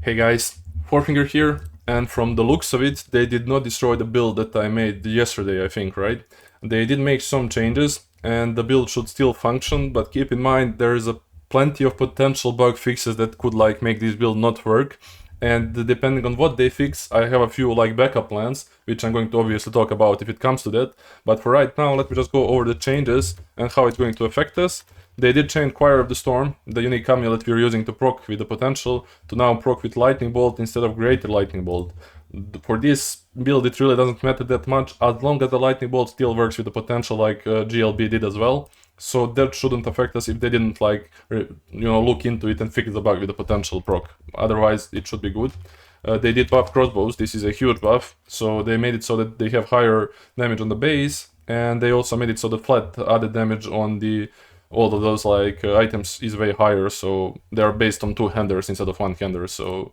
Hey guys, Fourfinger here, and from the looks of it, they did not destroy the build that I made yesterday, I think, right? They did make some changes, and the build should still function, but keep in mind there is plenty of potential bug fixes that could make this build not work. And depending on what they fix, I have a few backup plans, which I'm going to obviously talk about if it comes to that. But for right now, let me just go over the changes and how it's going to affect us. They did change Choir of the Storm, the unique amulet we're using to proc with the potential, to now proc with Lightning Bolt instead of Greater Lightning Bolt. For this build, it really doesn't matter that much, as long as the Lightning Bolt still works with the potential like GLB did as well. So that shouldn't affect us if they didn't look into it and fix the bug with the potential proc. Otherwise, it should be good. They did buff crossbows. This is a huge buff, so they made it so that they have higher damage on the base, and they also made it so the flat added damage on all of those items is way higher, so they are based on 2-handers instead of 1-hander, so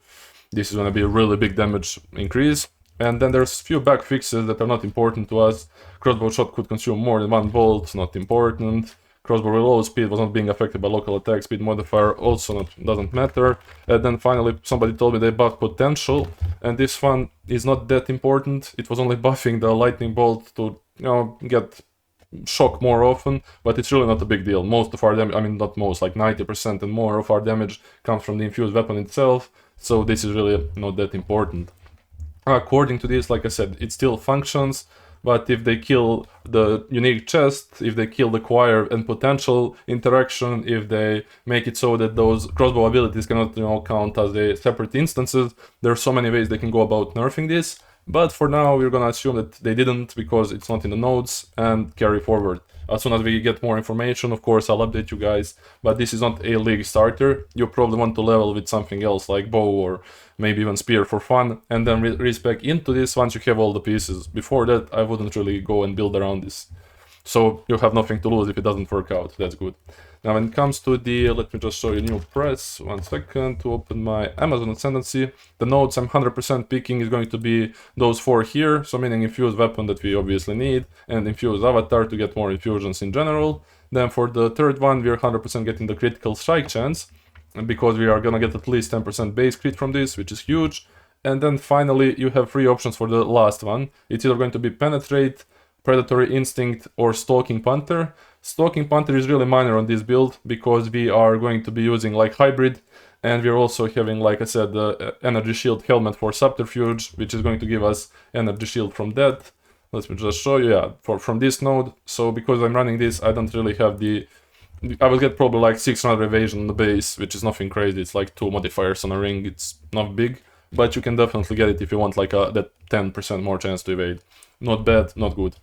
this is going to be a really big damage increase. And then there's few bug fixes that are not important to us. Crossbow shot could consume more than 1 bolt, not important. Crossbow reload speed was not being affected by local attack speed modifier, also doesn't matter. And then finally somebody told me they buffed potential, and this one is not that important. It was only buffing the lightning bolt to get shock more often, but it's really not a big deal. Most of our damage, I mean not most, like 90% and more of our damage comes from the infused weapon itself, so this is really not that important. According to this, like I said, it still functions, but if they kill the unique chest, if they kill the choir and potential interaction, if they make it so that those crossbow abilities cannot count as separate instances, there are so many ways they can go about nerfing this. But for now, we're gonna assume that they didn't because it's not in the notes and carry forward. As soon as we get more information, of course, I'll update you guys. But this is not a league starter. You probably want to level with something else like bow or maybe even spear for fun, and then respec into this once you have all the pieces. Before that, I wouldn't really go and build around this. So you have nothing to lose if it doesn't work out. That's good. Now when it comes to let me just show you new press. 1 second to open my Amazon Ascendancy. The nodes I'm 100% picking is going to be those 4 here. So meaning infused weapon that we obviously need, and infused avatar to get more infusions in general. Then for the third one, we're 100% getting the critical strike chance, because we are gonna get at least 10% base crit from this, which is huge. And then finally, you have 3 options for the last one. It's either going to be penetrate, predatory instinct, or stalking panther. Stalking panther is really minor on this build because we are going to be using hybrid, and we're also having, like I said, the energy shield helmet for subterfuge, which is going to give us energy shield from that. Let me just show you, yeah, from this node. So because I'm running this, I don't really have I will get probably 600 evasion on the base, which is nothing crazy. It's 2 modifiers on a ring. It's not big, but you can definitely get it if you want that 10% more chance to evade. Not bad, not good.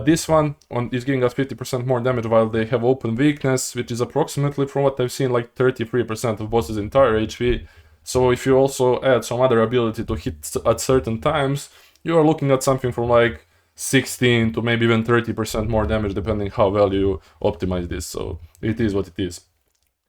This one is giving us 50% more damage while they have open weakness, which is approximately, from what I've seen, 33% of boss's entire HP. So if you also add some other ability to hit at certain times, you are looking at something from 16 to maybe even 30% more damage, depending how well you optimize this. So it is what it is.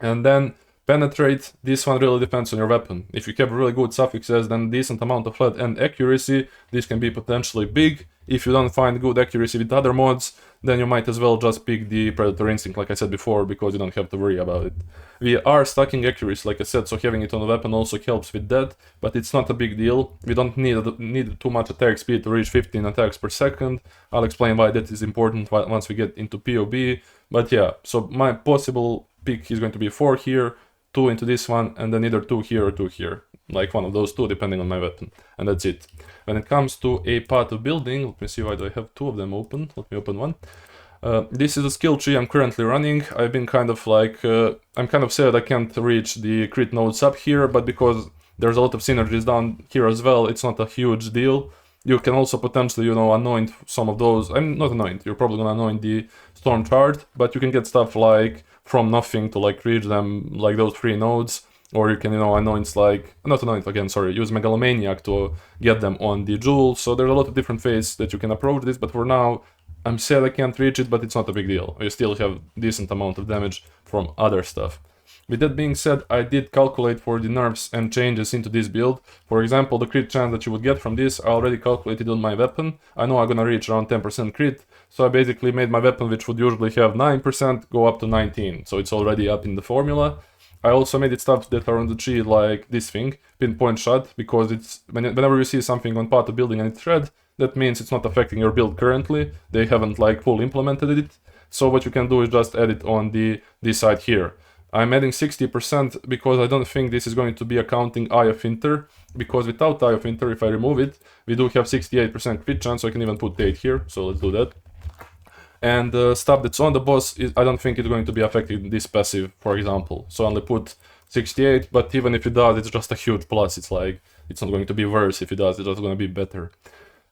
And then penetrate, this one really depends on your weapon. If you have really good suffixes, then decent amount of flat and accuracy, this can be potentially big. If you don't find good accuracy with other mods, then you might as well just pick the Predator Instinct like I said before, because you don't have to worry about it. We are stacking accuracy like I said, so having it on the weapon also helps with that, but it's not a big deal. We don't need too much attack speed to reach 15 attacks per second. I'll explain why that is important once we get into POB. But yeah, so my possible pick is going to be 4 here, 2 into this one, and then either 2 here or 2 here. One of those 2 depending on my weapon, and that's it. When it comes to a path of building, let me see, why do I have 2 of them open? Let me open one. This is a skill tree I'm currently running. I've been kind of I'm kind of sad I can't reach the crit nodes up here, but because there's a lot of synergies down here as well, it's not a huge deal. You can also potentially, anoint some of those. I'm not anoint, you're probably gonna anoint the storm chart, but you can get stuff from nothing to reach them, those 3 nodes. Or you can, anoint not anoint again, sorry, use Megalomaniac to get them on the jewel. So there's a lot of different ways that you can approach this, but for now, I'm sad I can't reach it, but it's not a big deal. You still have decent amount of damage from other stuff. With that being said, I did calculate for the nerfs and changes into this build. For example, the crit chance that you would get from this, I already calculated on my weapon. I know I'm gonna reach around 10% crit, so I basically made my weapon, which would usually have 9%, go up to 19. So it's already up in the formula. I also made it stuff that are on the tree, like this thing, pinpoint shot, because it's whenever you see something on path to building and it's red, that means it's not affecting your build currently. They haven't like fully implemented it. So what you can do is just add it on this side here. I'm adding 60% because I don't think this is going to be accounting Eye of Winter, because without Eye of Winter, if I remove it, we do have 68% crit chance, so I can even put 8 here, so let's do that. And stuff that's on the boss, I don't think it's going to be affecting this passive, for example. So I only put 68, but even if it does, it's just a huge plus. It's like, it's not going to be worse if it does, it's just going to be better.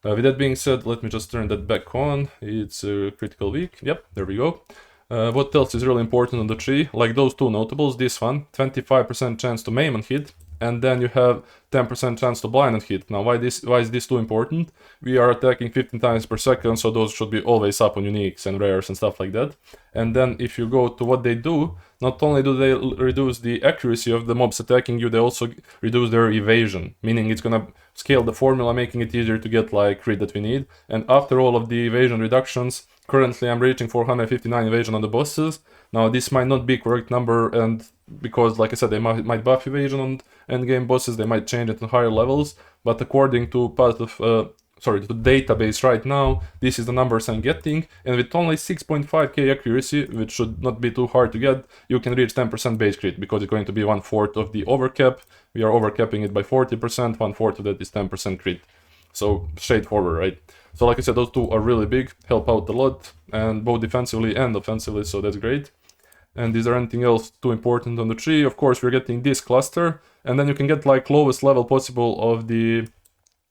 With that being said, let me just turn that back on. It's a critical weak. Yep, there we go. What else is really important on the tree? Like those two notables, this one, 25% chance to maim and hit, and then you have 10% chance to blind and hit. Now, why is this too important? We are attacking 15 times per second, so those should be always up on uniques and rares and stuff like that. And then if you go to what they do, not only do they reduce the accuracy of the mobs attacking you, they also reduce their evasion, meaning it's gonna scale the formula, making it easier to get like crit that we need. And after all of the evasion reductions, currently I'm reaching 459 evasion on the bosses. Now this might not be correct number, and because like I said, they might buff evasion on endgame bosses, they might change it to higher levels, but according to the database right now, this is the numbers I'm getting, and with only 6.5k accuracy, which should not be too hard to get, you can reach 10% base crit, because it's going to be 1/4 of the overcap. We are overcapping it by 40%, 1/4 of that is 10% crit. So straightforward, right? So like I said, those two are really big, help out a lot, and both defensively and offensively, so that's great. And is there anything else too important on the tree? Of course, we're getting this cluster, and then you can get like lowest level possible of the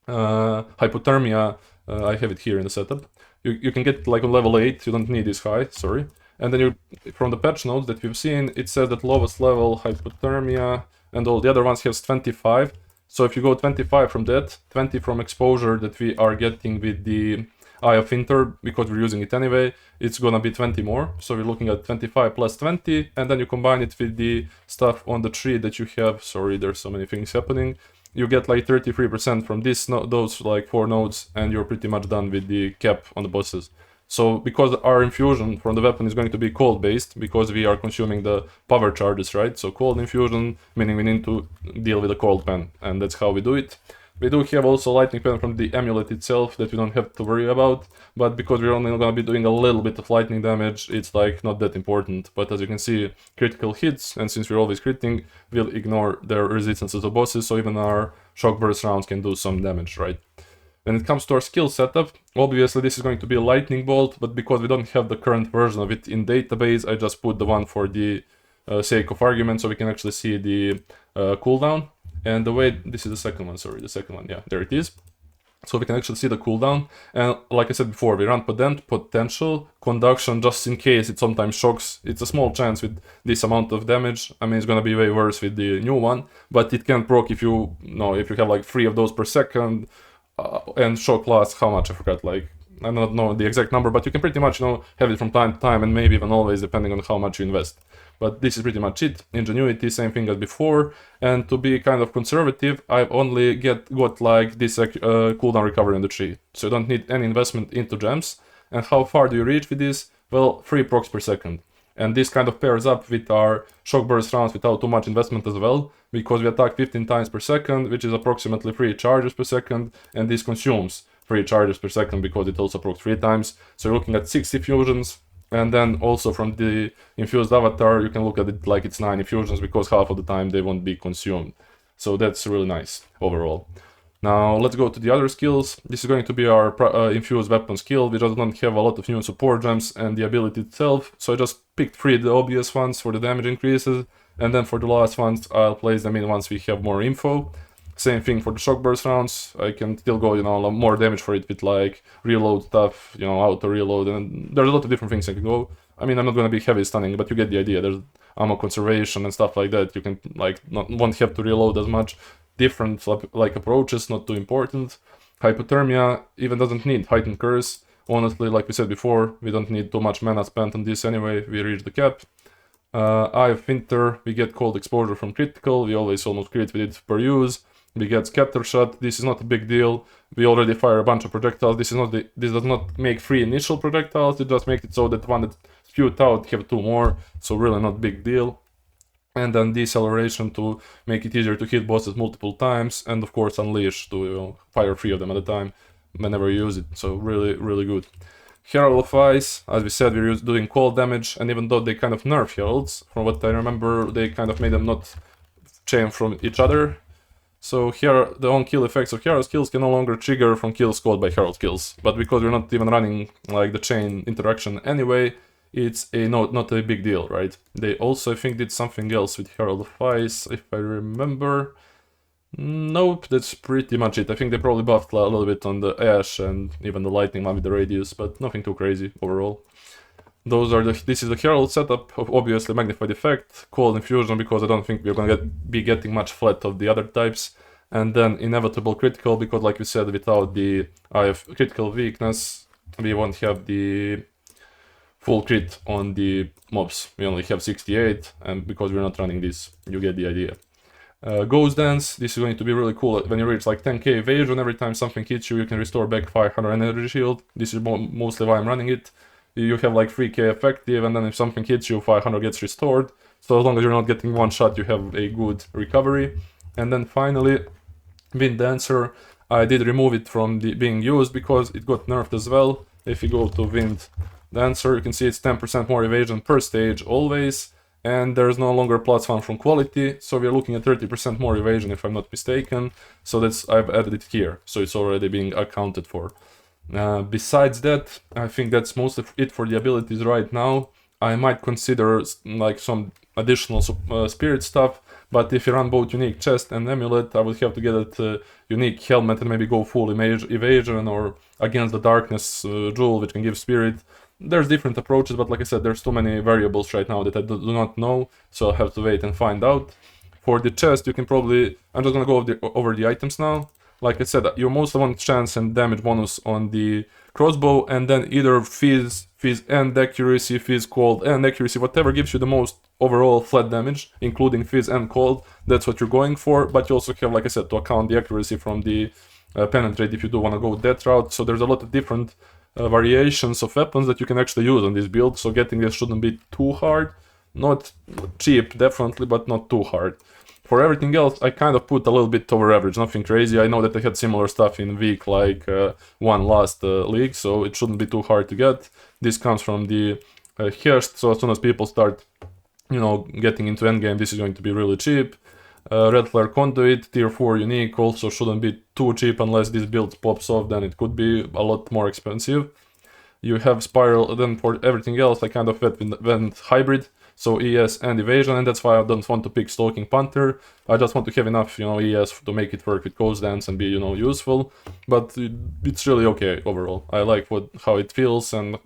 hypothermia. I have it here in the setup. You can get like on level 8, you don't need this high, sorry. And then you, from the patch notes that we've seen, it says that lowest level hypothermia and all the other ones has 25. So if you go 25 from that, 20 from exposure that we are getting with the Eye of Winter, because we're using it anyway, it's gonna be 20 more. So we're looking at 25 plus 20, and then you combine it with the stuff on the tree that you have. Sorry, there's so many things happening. You get like 33% from those like 4 nodes, and you're pretty much done with the cap on the bosses. So because our infusion from the weapon is going to be cold based, because we are consuming the power charges, right? So cold infusion, meaning we need to deal with a cold pen, and that's how we do it. We do have also lightning pen from the amulet itself that we don't have to worry about, but because we're only going to be doing a little bit of lightning damage, it's like not that important. But as you can see, critical hits, and since we're always critting, we'll ignore their resistances of bosses, so even our shock burst rounds can do some damage, right? When it comes to our skill setup, obviously this is going to be a lightning bolt, but because we don't have the current version of it in database, I just put the one for the sake of argument, so we can actually see the cooldown. And the way, this is the second one, sorry, the second one, yeah, there it is. So we can actually see the cooldown, and like I said before, we run potential, conduction, just in case it sometimes shocks. It's a small chance with this amount of damage. I mean, it's gonna be way worse with the new one, but it can proc if you have like 3 of those per second, and shock lasts how much, I forgot, like, I don't know the exact number, but you can pretty much, have it from time to time, and maybe even always, depending on how much you invest. But this is pretty much it. Ingenuity, same thing as before. And to be kind of conservative, I've only got like this cooldown recovery on the tree. So you don't need any investment into gems. And how far do you reach with this? Well, 3 procs per second. And this kind of pairs up with our shock burst rounds without too much investment as well, because we attack 15 times per second, which is approximately 3 charges per second, and this consumes 3 charges per second because it also procs 3 times. So you're looking at 60 fusions. And then also from the infused avatar, you can look at it like it's 9 infusions, because half of the time they won't be consumed. So that's really nice overall. Now let's go to the other skills. This is going to be our infused weapon skill. We just don't have a lot of new support gems and the ability itself. So I just picked 3 of the obvious ones for the damage increases. And then for the last ones, I'll place them in once we have more info. Same thing for the shock burst rounds. I can still go, more damage for it with like reload stuff, auto reload, and there's a lot of different things I can go. I mean, I'm not gonna be heavy stunning, but you get the idea. There's ammo conservation and stuff like that. You can won't have to reload as much. Different like approaches, not too important. Hypothermia even doesn't need heightened curse. Honestly, like we said before, we don't need too much mana spent on this anyway. We reach the cap. Eye of Winter, we get cold exposure from critical. We always almost crit with it per use. We get scatter shot. This is not a big deal. We already fire a bunch of projectiles. This does not make 3 initial projectiles. It just makes it so that one that spewed out have 2 more. So really not big deal. and then deceleration to make it easier to hit bosses multiple times, and of course unleash to fire 3 of them at a time whenever you use it. So really good. Herald of Ice, as we said, we're doing cold damage, and even though they kind of nerf heralds, from what I remember, they kind of made them not chain from each other. So here, the on-kill effects of herald kills can no longer trigger from kills caused by herald kills. But because we're not even running like the chain interaction anyway, it's not a big deal, right? They also, I think, did something else with Herald of Ice, if I remember. Nope, that's pretty much it. I think they probably buffed a little bit on the Ash and even the Lightning one with the Radius, but nothing too crazy overall. This is the Herald setup of obviously Magnified Effect, Cold Infusion, because I don't think we're gonna be getting much flat of the other types, and then Inevitable Critical, because like we said, without the IF Critical Weakness, we won't have the full crit on the mobs. We only have 68, and because we're not running this, you get the idea. Ghost Dance, this is going to be really cool. When you reach like 10k evasion, every time something hits you, you can restore back 500 energy shield. This is mostly why I'm running it. You have like 3k effective, and then if something hits you, 500 gets restored. So as long as you're not getting one shot, you have a good recovery. And then finally, Wind Dancer, I did remove it from being used because it got nerfed as well. If you go to Wind Dancer, you can see it's 10% more evasion per stage always, and there's no longer +1 from quality, so we're looking at 30% more evasion if I'm not mistaken. So I've added it here, so it's already being accounted for. Besides that, I think that's mostly it for the abilities right now. I might consider like some additional spirit stuff, but if you run both Unique Chest and Amulet, I would have to get a Unique Helmet and maybe go full evasion, or Against the Darkness Jewel, which can give spirit. There's different approaches, but like I said, there's too many variables right now that I do not know, so I'll have to wait and find out. For the chest, you can probably... I'm just gonna go over the items now. Like I said, you mostly want chance and damage bonus on the crossbow, and then either Fizz and accuracy, Fizz, cold and accuracy, whatever gives you the most overall flat damage, including Fizz and cold, that's what you're going for. But you also have, like I said, to account the accuracy from the penetrate if you do want to go that route. So there's a lot of different variations of weapons that you can actually use on this build, so getting this shouldn't be too hard. Not cheap, definitely, but not too hard. For everything else, I kind of put a little bit over average, nothing crazy. I know that I had similar stuff in week like one last league, so it shouldn't be too hard to get. This comes from the Hearst, so as soon as people start, getting into endgame, this is going to be really cheap. Red Flare Conduit, tier 4 unique, also shouldn't be too cheap unless this build pops off, then it could be a lot more expensive. You have Spiral, then for everything else I kind of went hybrid, so ES and evasion, and that's why I don't want to pick Stalking Panther. I just want to have enough, ES to make it work with Ghost Dance and be, useful. But it's really okay overall. I like how it feels, and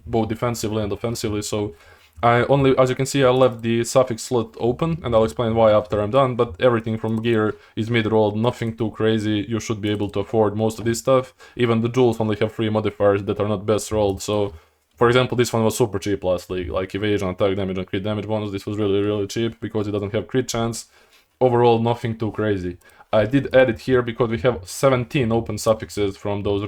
both defensively and offensively, so as you can see, I left the suffix slot open, and I'll explain why after I'm done, but everything from gear is mid-rolled, nothing too crazy. You should be able to afford most of this stuff. Even the jewels only have 3 modifiers that are not best rolled, so for example, this one was super cheap last league, like evasion, attack damage, and crit damage bonus. This was really cheap because it doesn't have crit chance. Overall, nothing too crazy. I did add it here because we have 17 open suffixes from those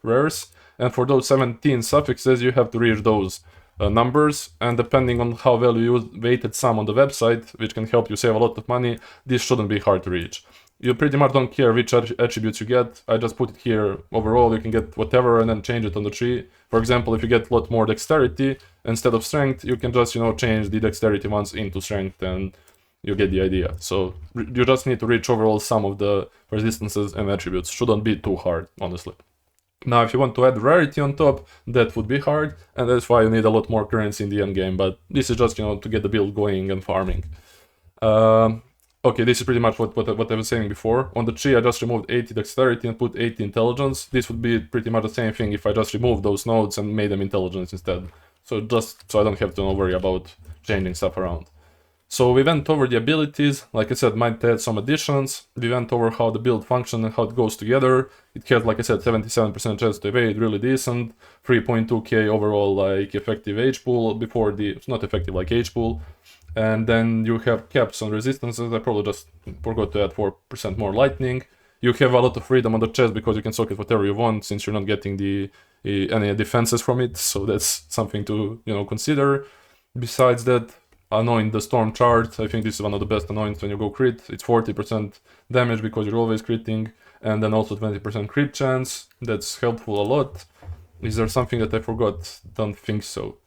rares, and for those 17 suffixes, you have to reach those numbers, and depending on how well you use weighted sum on the website, which can help you save a lot of money, this shouldn't be hard to reach. You pretty much don't care which attributes you get. I just put it here. Overall, you can get whatever and then change it on the tree. For example, if you get a lot more dexterity instead of strength, you can just, change the dexterity ones into strength, and you get the idea. So you just need to reach overall sum of the resistances and attributes. Shouldn't be too hard, honestly. Now, if you want to add rarity on top, that would be hard, and that's why you need a lot more currency in the end game, but this is just, to get the build going and farming. Okay, this is pretty much what I was saying before. On the tree, I just removed 80 dexterity and put 80 intelligence. This would be pretty much the same thing if I just removed those nodes and made them intelligence instead. So I don't have to worry about changing stuff around. So we went over the abilities. Like I said, might add some additions. We went over how the build functions and how it goes together. It has, like I said, 77% chance to evade, really decent. 3.2k overall, like, effective H pool before it's not effective like H pool. And then you have caps on resistances. I probably just forgot to add 4% more lightning. You have a lot of freedom on the chest because you can socket whatever you want since you're not getting any defenses from it. So that's something to, consider. Besides that, anoint the storm chart. I think this is one of the best anoints when you go crit. It's 40% damage because you're always critting, and then also 20% crit chance. That's helpful a lot. Is there something that I forgot? Don't think so.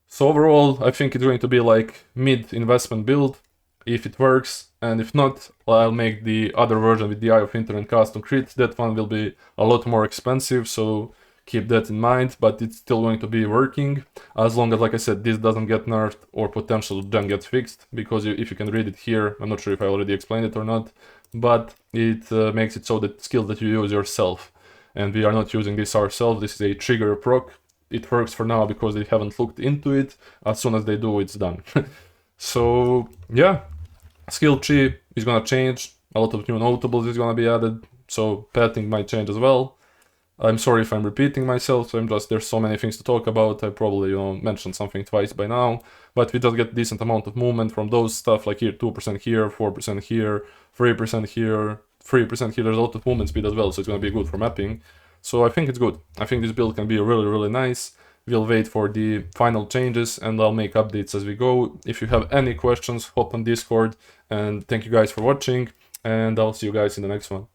So overall, I think it's going to be like mid investment build if it works, and if not, I'll make the other version with the Eye of Winter and custom crit. That one will be a lot more expensive, so keep that in mind, but it's still going to be working as long as, like I said, this doesn't get nerfed or potential gen gets fixed, because if you can read it here, I'm not sure if I already explained it or not, but it makes it so that skills that you use yourself, and we are not using this ourselves. This is a trigger proc. It works for now because they haven't looked into it. As soon as they do, it's done. So yeah, skill tree is gonna change. A lot of new notables is gonna be added, so pathing might change as well. I'm sorry if I'm repeating myself, so there's so many things to talk about. I probably mentioned something twice by now, but we just get decent amount of movement from those stuff, like here 2% here, 4% here, 3% here, 3% here. There's a lot of movement speed as well, so it's gonna be good for mapping. So I think it's good. I think this build can be really, really nice. We'll wait for the final changes and I'll make updates as we go. If you have any questions, hop on Discord, and thank you guys for watching, and I'll see you guys in the next one.